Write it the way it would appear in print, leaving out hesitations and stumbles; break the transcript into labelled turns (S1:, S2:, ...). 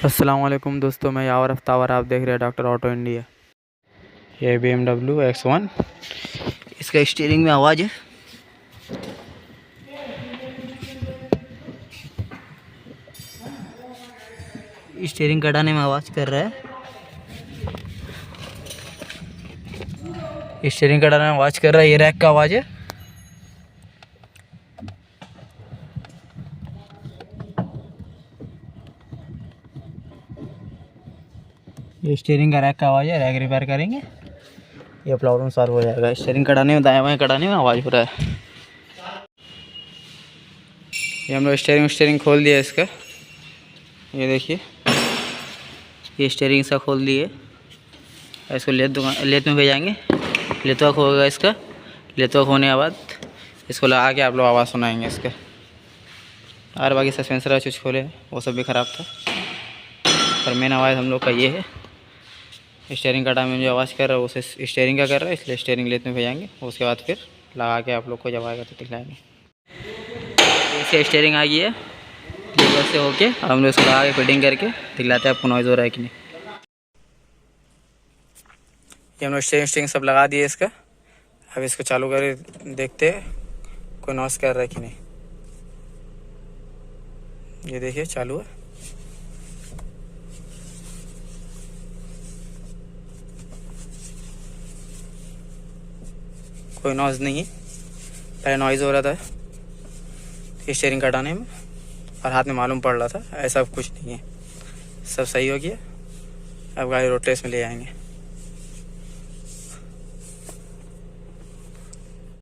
S1: अस्सलाम वालेकुम दोस्तों, मैं यावर अफ्तावर, आप देख रहे हैं डॉक्टर ऑटो इंडिया। ये BMW X1, इसका स्टीयरिंग में आवाज़ है। स्टीयरिंग कटाने में आवाज़ कर रहा है। स्टीयरिंग कटाने में आवाज़ कर रहा है। ये रैक का आवाज़ है। ये स्टीयरिंग का रैक का आवाज़ है। रैक रिपेयर करेंगे, ये प्रॉब्लम सॉल्व हो जाएगा। स्टीयरिंग कटाने में, दाएं बाएं कटाने में आवाज़ हो रहा है। ये हम लोग स्टीयरिंग खोल दिया इसका। ये देखिए, ये स्टीयरिंग इसका खोल दिए। इसको लेथ में भेजाएंगे। लेथ वर्क होगा इसका। लेथ वर्क होने के बाद इसको लगा के आप लोग आवाज़ सुनाएंगे इसका। और बाकी सस्पेंसर का चीज़ खोले, वो सब भी ख़राब था, पर मेन आवाज़ हम लोग का ये है। स्टीयरिंग कटा में जो आवाज़ कर रहा है उसे स्टीयरिंग का कर रहा है, इसलिए स्टीयरिंग लेथ में भेजाएंगे। उसके बाद फिर लगा के आप लोग को जब आएगा तो दिखलाएंगे। इससे स्टीयरिंग आ गई है, लीवर से होके हम लोग इसको लगा के फिटिंग करके दिखलाते हैं आपको नॉइज़ हो रहा है कि नहीं। ये हम लोग स्टीयरिंग सब लगा दिए इसका। अब इसको चालू करके देखते हैं कोई नॉइज़ कर रहा है कि नहीं। ये देखिए चालू है। कोई नॉइज़ नहीं है। पहले नॉइज़ हो रहा था स्टीयरिंग कटाने में और हाथ में मालूम पड़ रहा था। ऐसा कुछ नहीं है, सब सही हो गया। अब गाड़ी रोड टेस्ट में ले आएंगे।